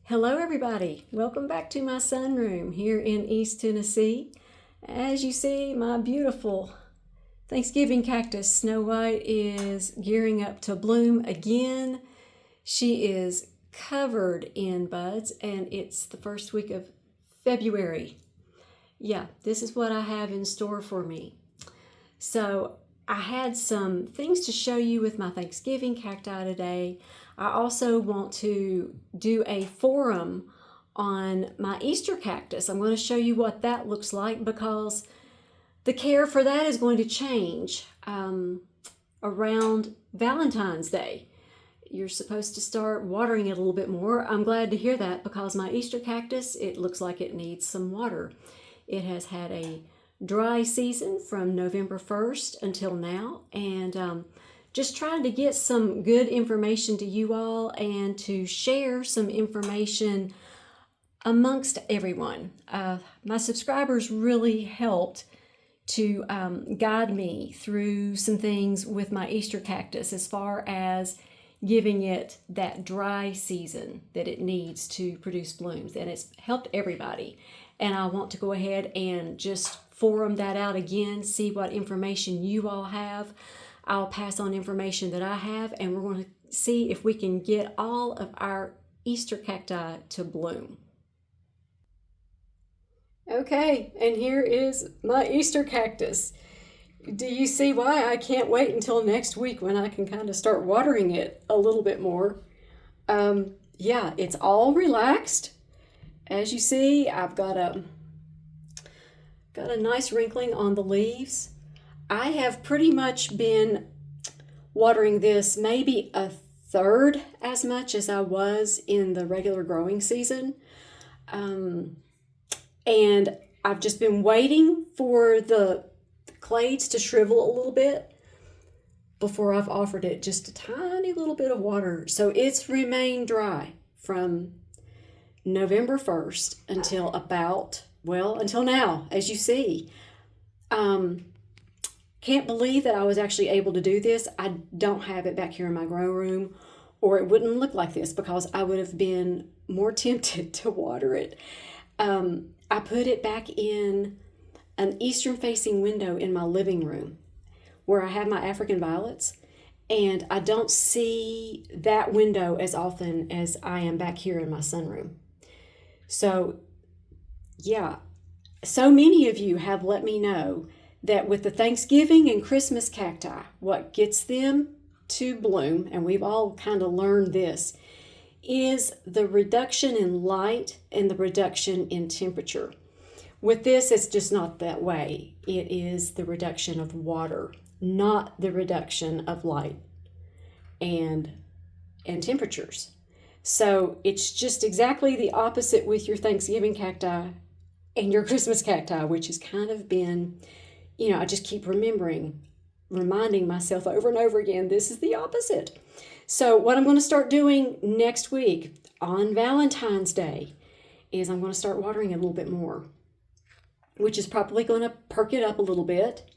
Hello everybody, welcome back to my sunroom here in East Tennessee. As you see, my beautiful Thanksgiving cactus Snow White is gearing up to bloom again. She is covered in buds and it's the first week of February. Yeah, this is what I have in store for me. So I had some things to show you with my Thanksgiving cacti today. I also want to do a forum on my Easter cactus. I'm going to show you what that looks like because the care for that is going to change around Valentine's Day. You're supposed to start watering it a little bit more. I'm glad to hear that because my Easter cactus, it looks like it needs some water. It has had a dry season from November 1st until now, and just trying to get some good information to you all and to share some information amongst everyone. My subscribers really helped to guide me through some things with my Easter cactus as far as giving it that dry season that it needs to produce blooms, and it's helped everybody. And I want to go ahead and just forum that out again, see what information you all have. I'll pass on information that I have, and we're going to see if we can get all of our Easter cacti to bloom. Okay, and here is my Easter cactus. Do you see why I can't wait until next week when I can kind of start watering it a little bit more? Yeah, it's all relaxed. As you see, I've got a nice wrinkling on the leaves. I have pretty much been watering this maybe a third as much as I was in the regular growing season. And I've just been waiting for the clades to shrivel a little bit before I've offered it just a tiny little bit of water. So it's remained dry from November 1st until until now, as you see. Can't believe that I was actually able to do this. I don't have it back here in my grow room, or it wouldn't look like this because I would have been more tempted to water it. I put it back in an eastern facing window in my living room where I have my African violets, and I don't see that window as often as I am back here in my sunroom. So yeah, so many of you have let me know that with the Thanksgiving and Christmas cacti, what gets them to bloom, and we've all kind of learned this, is the reduction in light and the reduction in temperature. With this, it's just not that way. It is the reduction of water, not the reduction of light and temperatures. So it's just exactly the opposite with your Thanksgiving cacti and your Christmas cacti, which has kind of been, I just keep reminding myself over and over again, this is the opposite. So what I'm going to start doing next week on Valentine's Day is I'm going to start watering it a little bit more, which is probably going to perk it up a little bit,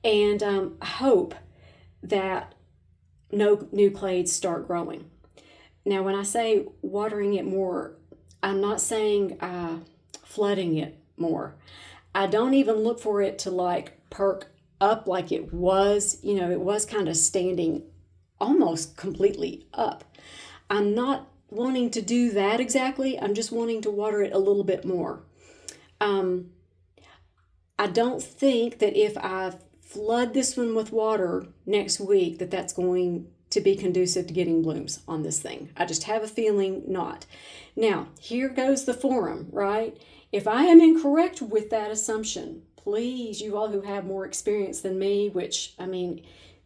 and hope that no new clades start growing. Now, when I say watering it more, I'm not saying flooding it more. I don't even look for it to perk up like it was. It was kind of standing almost completely up. I'm not wanting to do that exactly. I'm just wanting to water it a little bit more. I don't think that if I flood this one with water next week that that's going to be conducive to getting blooms on this thing. I just have a feeling not. Now, here goes the forum, right? If I am incorrect with that assumption, please, you all who have more experience than me,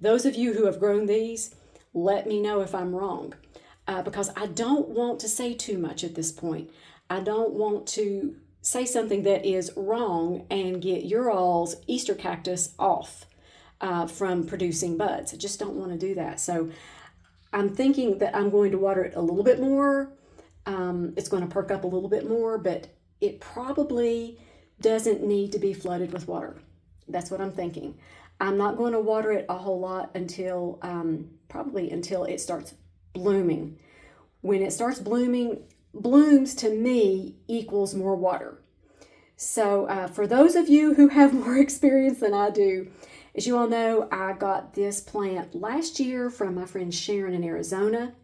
those of you who have grown these, let me know if I'm wrong, because I don't want to say too much at this point. I don't want to say something that is wrong and get your all's Easter cactus off from producing buds. I just don't want to do that. So I'm thinking that I'm going to water it a little bit more. It's going to perk up a little bit more, but it probably doesn't need to be flooded with water. That's what I'm thinking. I'm not going to water it a whole lot until probably until it starts blooming. When it starts blooming, blooms to me equals more water. So for those of you who have more experience than I do, as you all know, I got this plant last year from my friend Sharon in Arizona.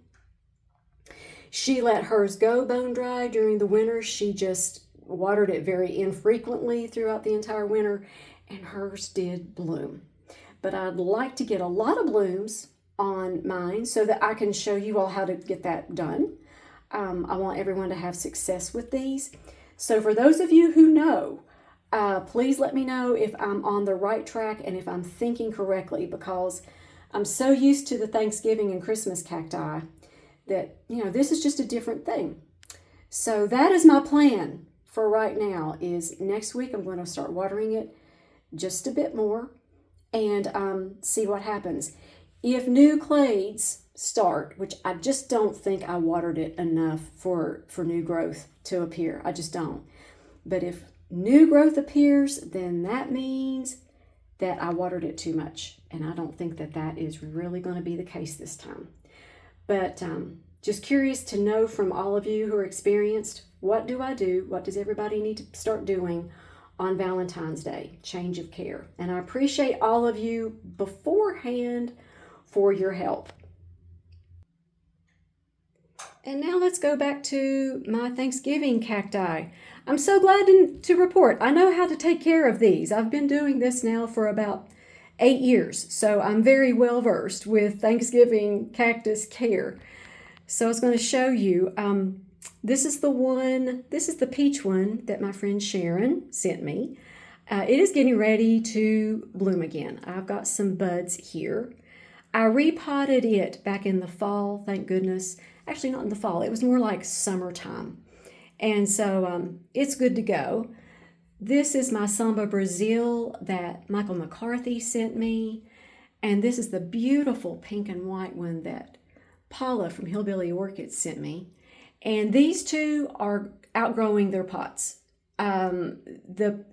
She let hers go bone dry during the winter. She just watered it very infrequently throughout the entire winter, and hers did bloom. But I'd like to get a lot of blooms on mine so that I can show you all how to get that done. I want everyone to have success with these. So for those of you who know, please let me know if I'm on the right track and if I'm thinking correctly, because I'm so used to the Thanksgiving and Christmas cacti that, this is just a different thing. So that is my plan for right now, is next week I'm going to start watering it just a bit more and see what happens. If new clades start, which I just don't think I watered it enough for new growth to appear. I just don't. But if new growth appears, then that means that I watered it too much. And I don't think that that is really going to be the case this time. But just curious to know from all of you who are experienced, what do I do? What does everybody need to start doing on Valentine's Day? Change of care. And I appreciate all of you beforehand for your help. And now let's go back to my Thanksgiving cacti. I'm so glad to report I know how to take care of these. I've been doing this now for about 8 years, so I'm very well versed with Thanksgiving cactus care. So I was going to show you, this is the peach one that my friend Sharon sent me. It is getting ready to bloom again. I've got some buds here. I repotted it back in the fall, thank goodness. Actually, not in the fall. It was more like summertime. And so it's good to go. This is my Samba Brazil that Michael McCarthy sent me. And this is the beautiful pink and white one that Paula from Hillbilly Orchids sent me. And these two are outgrowing their pots. The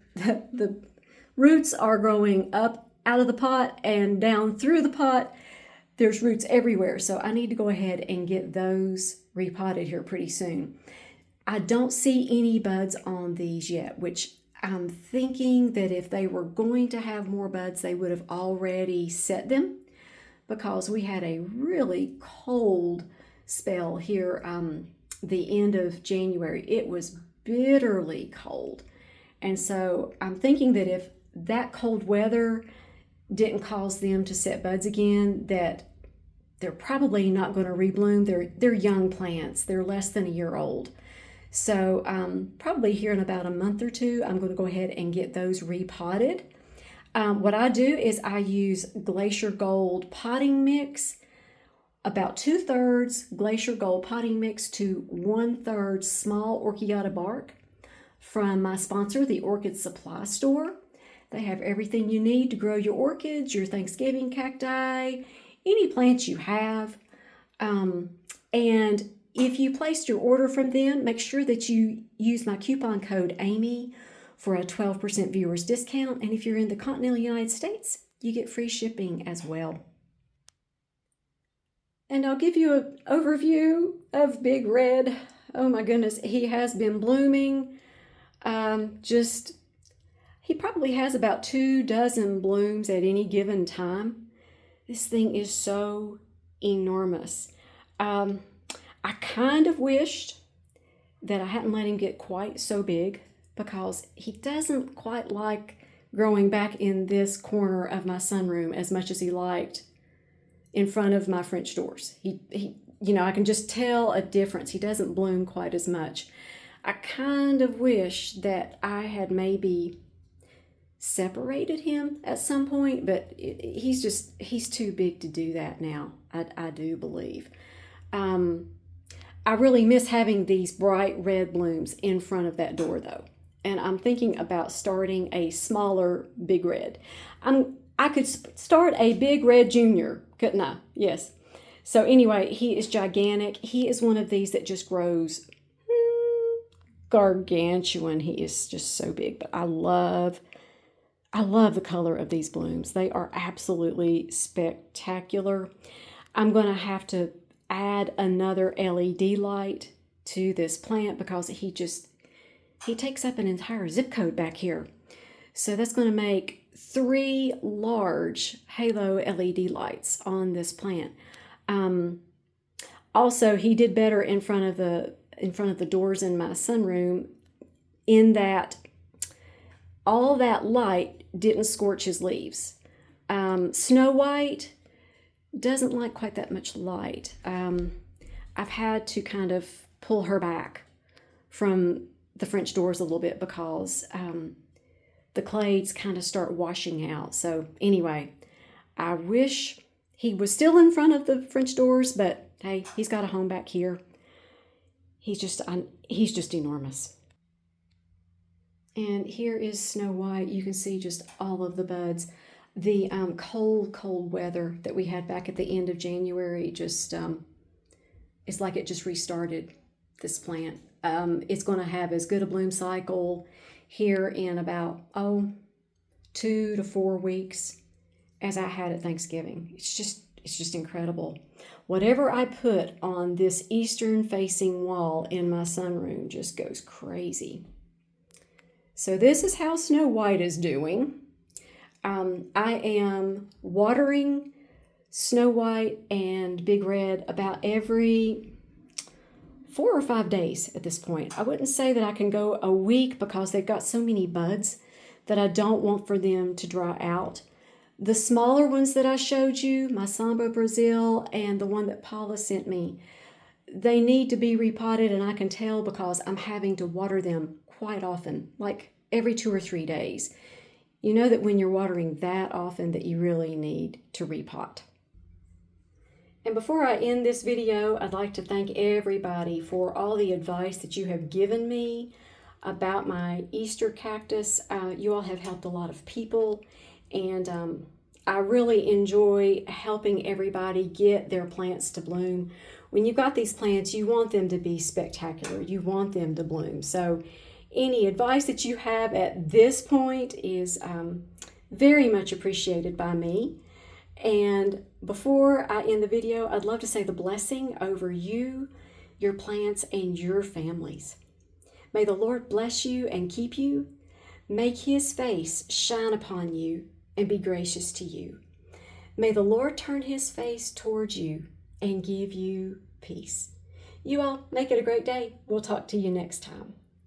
roots are growing up out of the pot and down through the pot. There's roots everywhere, so I need to go ahead and get those repotted here pretty soon. I don't see any buds on these yet, which I'm thinking that if they were going to have more buds, they would have already set them, because we had a really cold spell here the end of January. It was bitterly cold. And so I'm thinking that if that cold weather didn't cause them to set buds again, that they're probably not going to rebloom. They're young plants. They're less than a year old. So probably here in about a month or two, I'm going to go ahead and get those repotted. What I do is I use Glacier Gold potting mix, about 2/3 Glacier Gold potting mix to 1/3 small orchiata bark from my sponsor, the Orchid Supply Store. They have everything you need to grow your orchids, your Thanksgiving cacti, any plants you have. And if you placed your order from them, make sure that you use my coupon code Amy for a 12% viewers discount. And if you're in the continental United States, you get free shipping as well. And I'll give you an overview of Big Red. Oh my goodness, he has been blooming. He probably has about 24 blooms at any given time. This thing is so enormous. I kind of wished that I hadn't let him get quite so big, because he doesn't quite like growing back in this corner of my sunroom as much as he liked in front of my French doors. I can just tell a difference. He doesn't bloom quite as much. I kind of wish that I had maybe separated him at some point, but he's too big to do that now, I do believe. I really miss having these bright red blooms in front of that door though. And I'm thinking about starting a smaller Big Red. I could start a Big Red Junior, couldn't I? Yes. So anyway, he is gigantic. He is one of these that just grows gargantuan. He is just so big, but I love the color of these blooms. They are absolutely spectacular. I'm going to have to add another LED light to this plant because he takes up an entire zip code back here. So that's going to make 3 large halo LED lights on this plant. Also, he did better in front of the doors in my sunroom, in that all that light didn't scorch his leaves. Snow White doesn't like quite that much light. I've had to kind of pull her back from the French doors a little bit because the clades kind of start washing out. So anyway, I wish he was still in front of the French doors, but hey, he's got a home back here. He's just enormous. And here is Snow White. You can see just all of the buds. The cold weather that we had back at the end of January just, it's like it just restarted this plant. It's going to have as good a bloom cycle here in about, 2 to 4 weeks as I had at Thanksgiving. It's just incredible. Whatever I put on this eastern facing wall in my sunroom just goes crazy. So this is how Snow White is doing. I am watering Snow White and Big Red about every 4 or 5 days at this point. I wouldn't say that I can go a week because they've got so many buds that I don't want for them to dry out. The smaller ones that I showed you, my Samba Brazil and the one that Paula sent me, they need to be repotted, and I can tell because I'm having to water them quite often, like every 2 or 3 days. You know that when you're watering that often that you really need to repot. And before I end this video, I'd like to thank everybody for all the advice that you have given me about my Easter cactus. You all have helped a lot of people, and I really enjoy helping everybody get their plants to bloom. When you've got these plants, you want them to be spectacular. You want them to bloom. So any advice that you have at this point is very much appreciated by me. And before I end the video, I'd love to say the blessing over you, your plants, and your families. May the Lord bless you and keep you. Make his face shine upon you and be gracious to you. May the Lord turn his face towards you and give you peace. You all make it a great day. We'll talk to you next time.